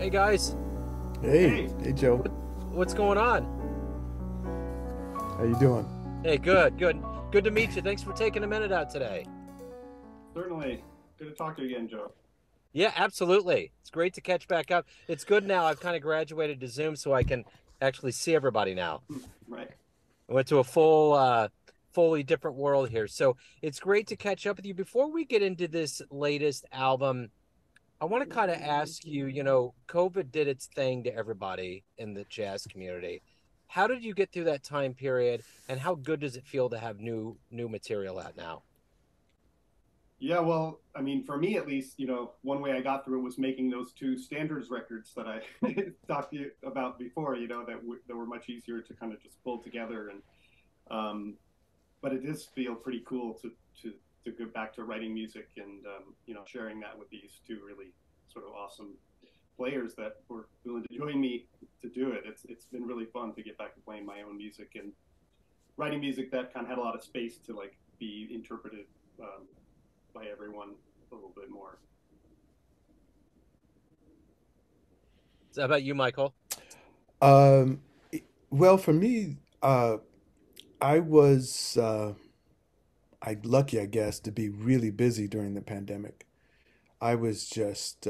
Hey guys, Hey, Hey, hey Joe, what what's going on? how you doing? Hey, good to meet you. Thanks for taking a minute out today. certainly. Good to talk to you again, Joe. Yeah, absolutely. It's great to catch back up. It's good now. I've kind of graduated to Zoom, so I can actually see everybody now. Right. I went to a fully different world here, so it's great to catch up with you. Before we get into this latest album, I want to kind of ask you. COVID did its thing to everybody in the jazz community. How did you get through that time period, and how good does it feel to have new material out now? Yeah, well, I mean, for me at least, one way I got through it was making those two standards records that I talked to you about before, that were much easier to kind of just pull together. Um, but it does feel pretty cool to go back to writing music and, sharing that with these two really sort of awesome players that were willing to join me to do it. It's been really fun to get back to playing my own music and writing music that kind of had a lot of space to like be interpreted um, by everyone a little bit more. So how about you, Michael? Um, well, for me, I was lucky, I guess, to be really busy during the pandemic. I was just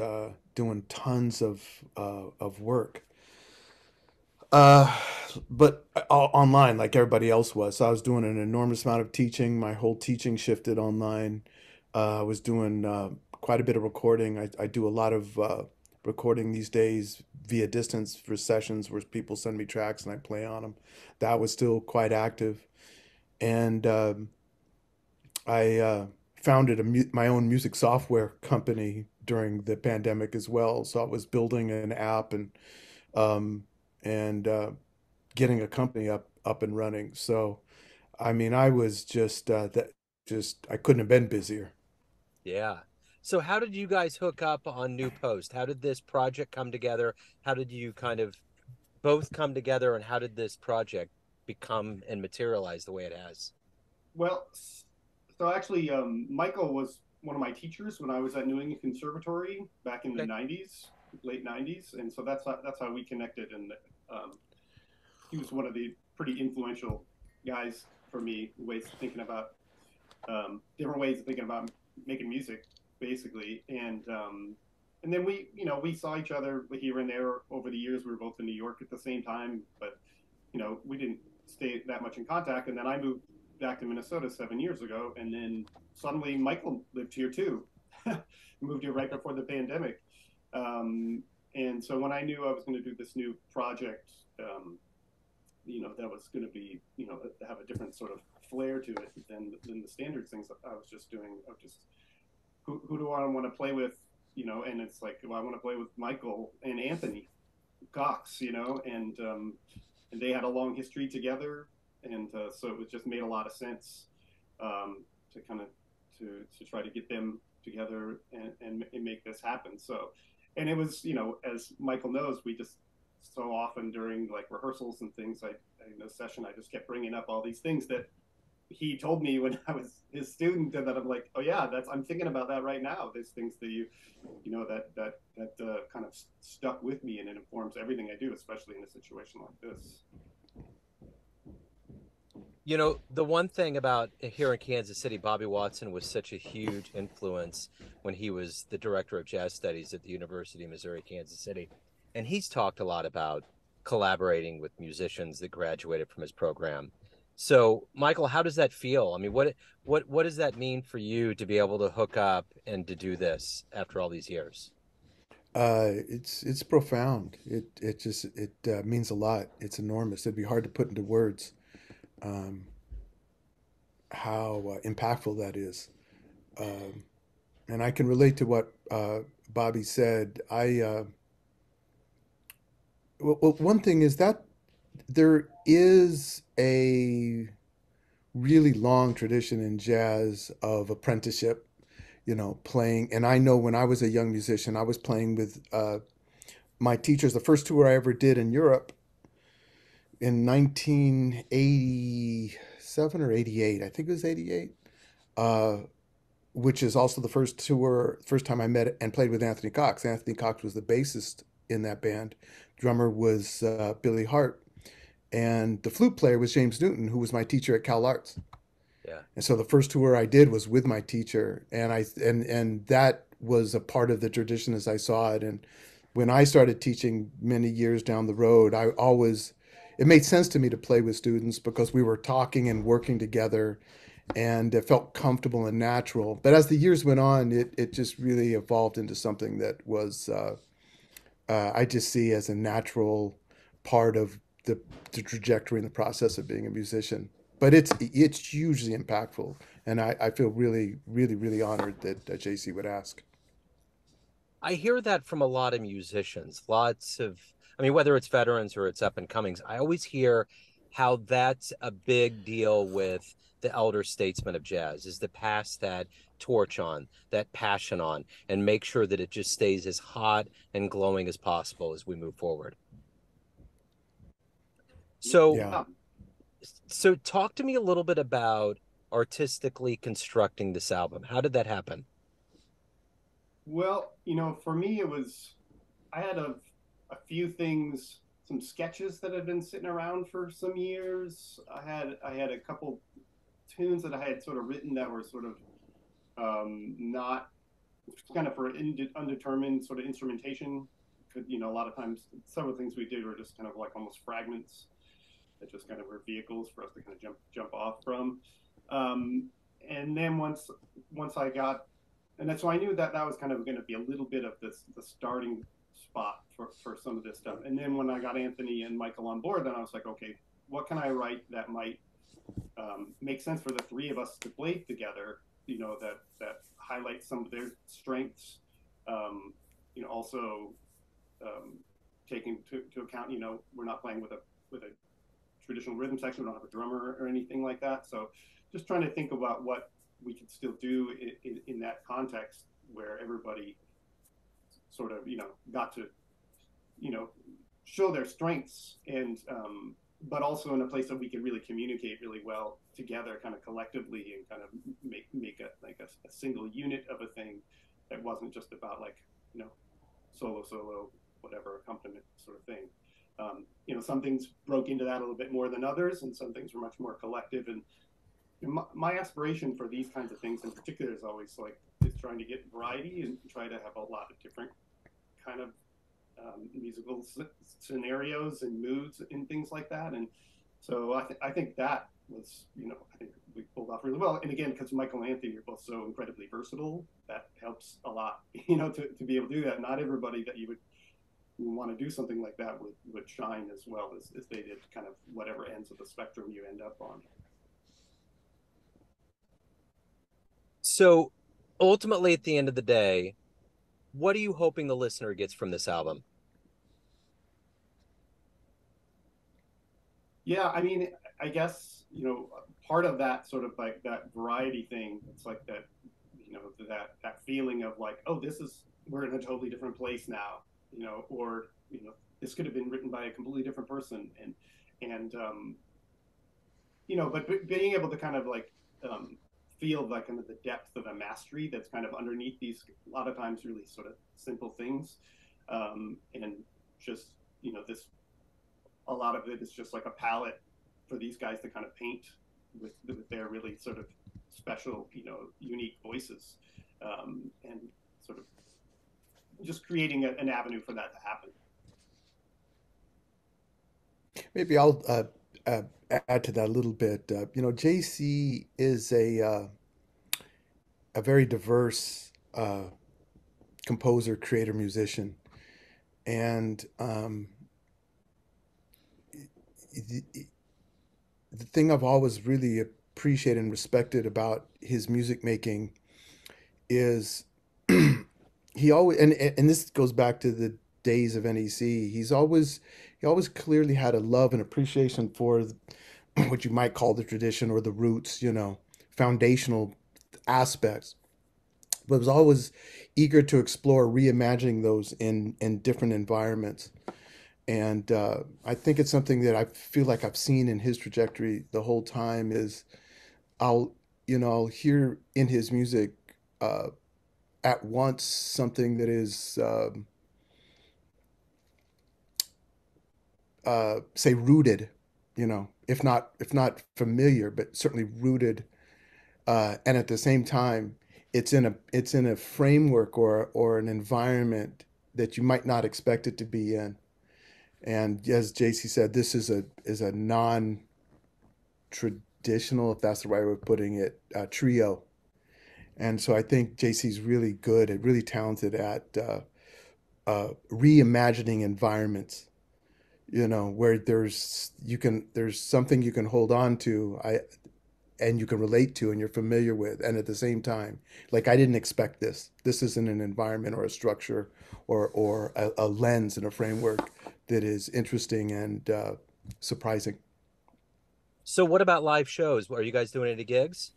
doing tons of work, uh, but online, like everybody else was. So I was doing an enormous amount of teaching. My whole teaching shifted online. I was doing quite a bit of recording. I do a lot of recording these days via distance for sessions where people send me tracks and I play on them. That was still quite active. And I founded my own music software company during the pandemic as well. So I was building an app um, and getting a company up and running. So I mean, I was just I couldn't have been busier. Yeah. So how did you guys hook up on New Post? How did this project come together? How did you kind of both come together, and how did this project become and materialize the way it has? Well, so actually, Michael was one of my teachers when I was at New England Conservatory back in the Okay. '90s, late '90s, and so that's how we connected. And um, he was one of the pretty influential guys for me, ways of thinking about different ways of thinking about making music, basically. And then we saw each other here and there over the years. We were both in New York at the same time, but we didn't stay that much in contact. And then I moved back to Minnesota 7 years ago, and then suddenly Michael lived here too. Moved here right before the pandemic. Um, and so when I knew I was going to do this new project, that was going to be, have a different sort of flair to it than the standard things I was just doing. Of just who do I want to play with, and it's like, well, I want to play with Michael and Anthony Cox, and they had a long history together, and so it was just made a lot of sense to kind of to try to get them together and make this happen. So, and it was, as Michael knows, we just so often during like rehearsals and things, in the session, I just kept bringing up all these things that he told me when I was his student, and that I'm like, oh yeah, I'm thinking about that right now. There's things that that kind of stuck with me, and it informs everything I do, especially in a situation like this. The one thing about here in Kansas City, Bobby Watson was such a huge influence when he was the director of jazz studies at the University of Missouri, Kansas City. And he's talked a lot about collaborating with musicians that graduated from his program. So, Michael, how does that feel? I mean, what does that mean for you to be able to hook up and to do this after all these years? It's profound. It means a lot. It's enormous. It'd be hard to put into words um, how impactful that is. Um, and I can relate to what Bobby said. Well, one thing is that there is a really long tradition in jazz of apprenticeship, playing. And I know when I was a young musician, I was playing with my teachers. The first tour I ever did in Europe in 1987 or 88, I think it was 88, uh, which is also the first time I met and played with Anthony Cox. Anthony Cox was the bassist in that band. Drummer was Billy Hart, and the flute player was James Newton, who was my teacher at Cal Arts. Yeah. And so the first tour I did was with my teacher, and that was a part of the tradition as I saw it. And when I started teaching many years down the road, I always it made sense to me to play with students because we were talking and working together, and it felt comfortable and natural. But as the years went on, it just really evolved into something that was I just see as a natural part of the trajectory and the process of being a musician. But it's hugely impactful, and I feel really honored that JC would ask. I hear that from a lot of musicians. Lots of, I mean, whether it's veterans or it's up and comings, I always hear how that's a big deal with the elder statesmen of jazz, is to pass that torch on, that passion on, and make sure that it just stays as hot and glowing as possible as we move forward. So, Yeah. Yeah. so talk to me a little bit about artistically constructing this album. How did that happen? Well, for me, I had a few things, some sketches that had been sitting around for some years. I had a couple tunes that I had sort of written that were sort of not kind of for undetermined sort of instrumentation. A lot of times, several things we did were just kind of like almost fragments that just kind of were vehicles for us to kind of jump off from. Um, and then once I got, and that's why I knew that that was kind of going to be a little bit of the starting spot for some of this stuff. And then when I got Anthony and Michael on board, then I was like, okay, what can I write that might make sense for the three of us to play together? That highlights some of their strengths. Also taking to account, we're not playing with a traditional rhythm section. We don't have a drummer or anything like that. So just trying to think about what we could still do in that context where everybody sort of, got to, you know, show their strengths and, but also in a place that we can really communicate really well together, kind of collectively, and kind of make a single unit of a thing that wasn't just about like, solo, whatever accompaniment sort of thing. Some things broke into that a little bit more than others, and some things were much more collective. And my aspiration for these kinds of things in particular is always like is trying to get variety and try to have a lot of different kind of musical scenarios and moods and things like that. And so I think that was, I think we pulled off really well. And again, because Michael and Anthony are both so incredibly versatile, that helps a lot, to be able to do that. Not everybody that you would want to do something like that would shine as well as they did, kind of whatever ends of the spectrum you end up on. So ultimately, at the end of the day, what are you hoping the listener gets from this album? Yeah, I mean, I guess, part of that sort of like that variety thing, it's like that, that feeling of like, oh, we're in a totally different place now, or, this could have been written by a completely different person. But being able to kind of like feel like kind of the depth of a mastery that's kind of underneath these, a lot of times really sort of simple things. And just, this a lot of it is just like a palette for these guys to kind of paint with their really sort of special, unique voices, and sort of just creating an avenue for that to happen. Maybe I'll uh, add to that a little bit. JC is a very diverse composer, creator, musician, and the, the thing I've always really appreciated and respected about his music making is he always and this goes back to the days of NEC. He always clearly had a love and appreciation for what you might call the tradition or the roots, foundational aspects, but was always eager to explore reimagining those in different environments. And I think it's something that I feel like I've seen in his trajectory the whole time is I'll I'll hear in his music uh, at once something that is say rooted, if not familiar, but certainly rooted, and at the same time, it's in a framework or an environment that you might not expect it to be in. And as JC said, this is a non-traditional, if that's the right way of putting it, trio. And so I think JC's really good and really talented at reimagining environments. Where there's something you can hold on to, and you can relate to and you're familiar with, and at the same time, like, I didn't expect this. This isn't an environment or a structure or a lens and a framework that is interesting and surprising. So what about live shows? Are you guys doing any gigs?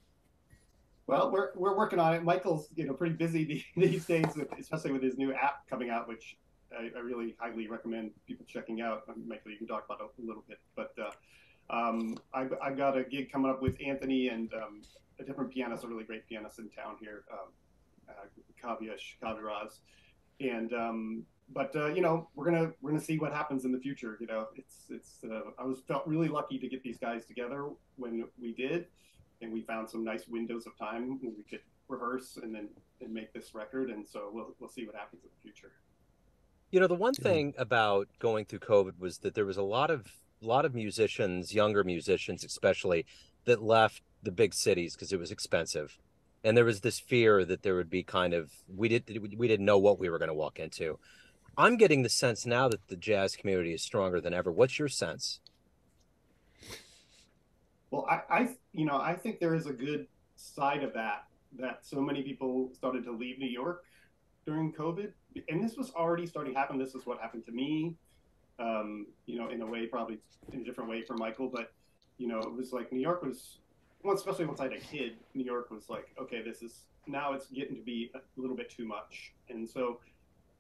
Well, we're working on it. Michael's pretty busy these days, especially with his new app coming out, which I really highly recommend people checking out. Michael, you can talk about it a little bit, but I've got a gig coming up with Anthony and a different pianist, a really great pianist in town here, Kaviraz, and we're gonna see what happens in the future. I was felt really lucky to get these guys together when we did, and we found some nice windows of time when we could rehearse and make this record, and so we'll see what happens in the future. The one Yeah. thing about going through COVID was that there was a lot of musicians, younger musicians especially, that left the big cities because it was expensive. And there was this fear that there would be kind of we didn't know what we were going to walk into. I'm getting the sense now that the jazz community is stronger than ever. What's your sense? Well, I think there is a good side of that so many people started to leave New York during COVID, and this was already starting to happen. This is what happened to me, in a way, probably in a different way for Michael, but it was like New York was, well, especially once I had a kid, New York was like, okay, this is now it's getting to be a little bit too much, and so,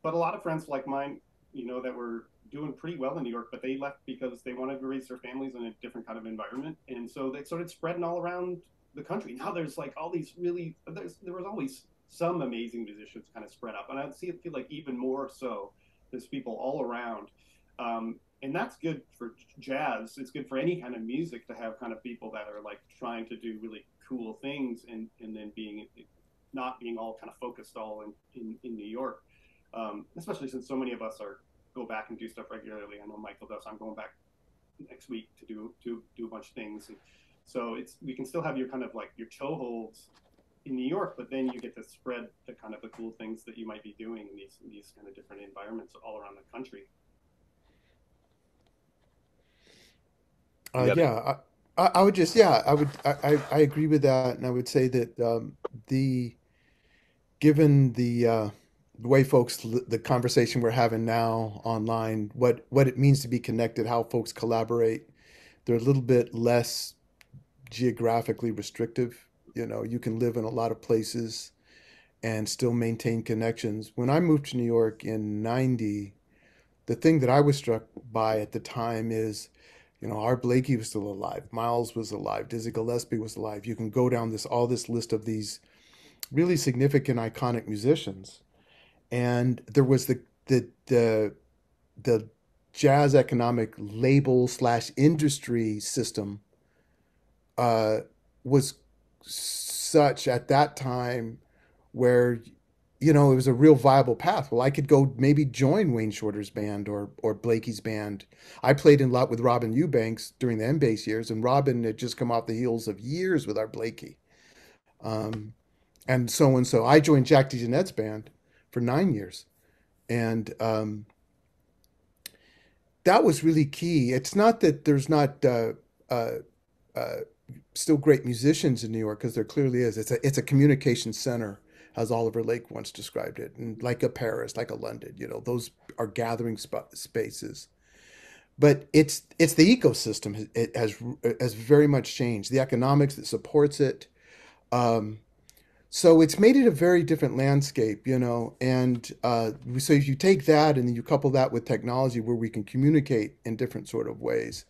but a lot of friends like mine, that were doing pretty well in New York, but they left because they wanted to raise their families in a different kind of environment, and so they started spreading all around the country. Now there's like all these there was always some amazing musicians kind of spread up, and feel like even more so. There's people all around, and that's good for jazz. It's good for any kind of music to have kind of people that are like trying to do really cool things, and then being not being all kind of focused all in New York, especially since so many of us are go back and do stuff regularly. I know Michael does. I'm going back next week to do a bunch of things, and so we can still have your kind of like your toeholds in New York, but then you get to spread the kind of the cool things that you might be doing in these kind of different environments all around the country. You have I would just, yeah, I agree with that, and I would say that the given the way the conversation we're having now online, what it means to be connected, how folks collaborate, they're a little bit less geographically restrictive. You can live in a lot of places and still maintain connections. When I moved to New York in '90, the thing that I was struck by at the time is, Art Blakey was still alive, Miles was alive, Dizzy Gillespie was alive. You can go down this list of these really significant, iconic musicians, and there was the jazz economic label slash industry system was such at that time where it was a real viable path. Well, I could go maybe join Wayne Shorter's band or Blakey's band. I played in a lot with Robin Eubanks during the M-Bass years, and Robin had just come off the heels of years with Art Blakey. Um, and so and so. I joined Jack DeJohnette's band for 9 years, and that was really key. It's not that there's not uh, uh, still great musicians in New York, because there clearly is. It's a communication center, as Oliver Lake once described it, and like a Paris, like a London. Those are gathering spaces. But it's the ecosystem. It has very much changed. The economics that supports it. Um, so it's made it a very different landscape, and so if you take that and then you couple that with technology where we can communicate in different sort of ways,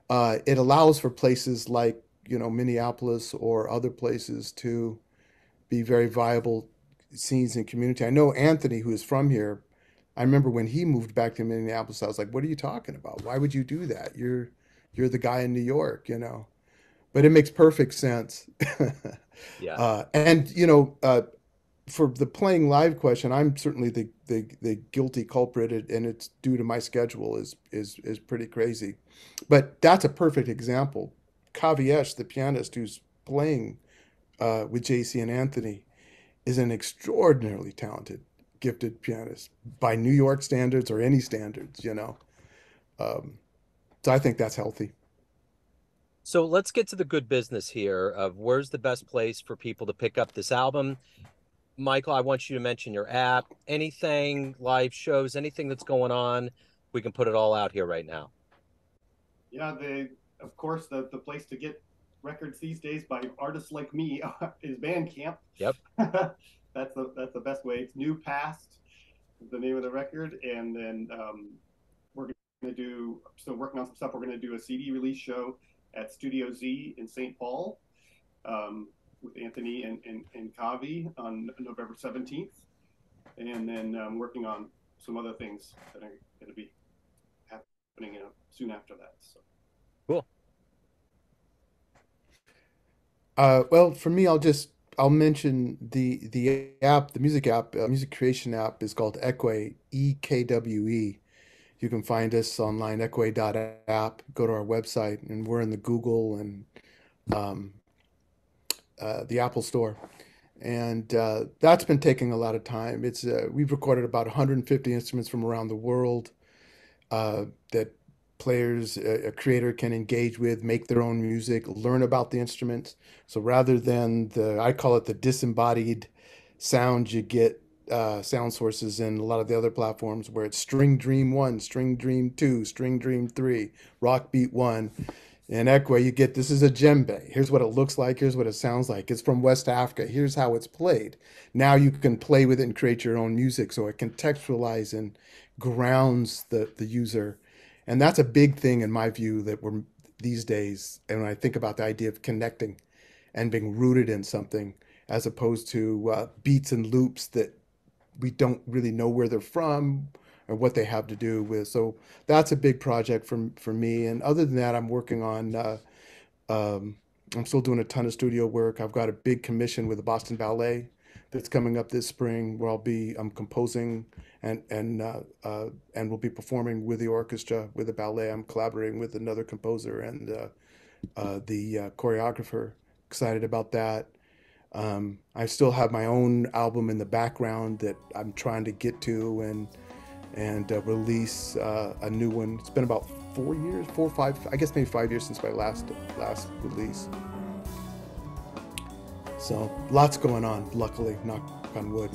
it allows for places like, Minneapolis or other places to be very viable scenes and community. I know Anthony, who is from here, I remember when he moved back to Minneapolis, I was like, "What are you talking about? Why would you do that? You're the guy in New York, you know." But it makes perfect sense. Yeah. And for the playing live question, I'm certainly the guilty culprit, and it's due to my schedule is pretty crazy. But that's a perfect example. Kaviesh, the pianist who's playing with JC and Anthony, is an extraordinarily talented, gifted pianist by New York standards or any standards, you know. Um, so I think that's healthy. So let's get to the good business here of where's the best place for people to pick up this album. Michael, I want you to mention your app, anything, live shows, anything that's going on. We can put it all out here right now. Yeah, of course the place to get records these days by artists like me is Bandcamp. Yep. That's the best way. It's New Past is the name of the record, and then we're going to do, still working on some stuff. We're going to do a CD release show at Studio Z in St. Paul with Anthony and Kavi on November 17th, and then working on some other things that are going to be happening soon after that. So. Cool. Well, for me, I'll mention the app, the music app, music creation app is called Ekwe, EKWE. You can find us online, ekwe.app. Go to our website, and we're in the Google and um, the Apple Store. And that's been taking a lot of time. It's we've recorded about 150 instruments from around the world that players, a creator can engage with, make their own music, learn about the instruments. So rather than I call it the disembodied sound you get sound sources in a lot of the other platforms where it's string dream one, string dream two, string dream three, rock beat one. In Ekwe, you get this is a djembe. Here's what it looks like. Here's what it sounds like. It's from West Africa. Here's how it's played. Now you can play with it and create your own music. So it contextualizes and grounds the user. And that's a big thing in my view that we're these days. And when I think about the idea of connecting and being rooted in something as opposed to beats and loops that we don't really know where they're from or what they have to do with. So that's a big project for me. And other than that, I'm working on. Um, I'm still doing a ton of studio work. I've got a big commission with the Boston Ballet that's coming up this spring, where I'm composing and we'll be performing with the orchestra with the ballet. I'm collaborating with another composer and the choreographer. Excited about that. I still have my own album in the background that I'm trying to get to and release a new one. It's been about 4 years, 4 or 5, I guess maybe 5 years since my last release. So lots going on. Luckily, knock on wood.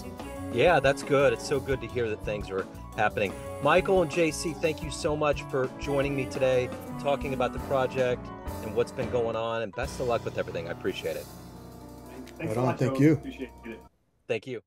Yeah, that's good. It's so good to hear that things are happening. Michael and JC, thank you so much for joining me today, talking about the project and what's been going on, and best of luck with everything. I appreciate it. Thanks Right a on. lot, Thank Joe. you. Appreciate it. Thank you.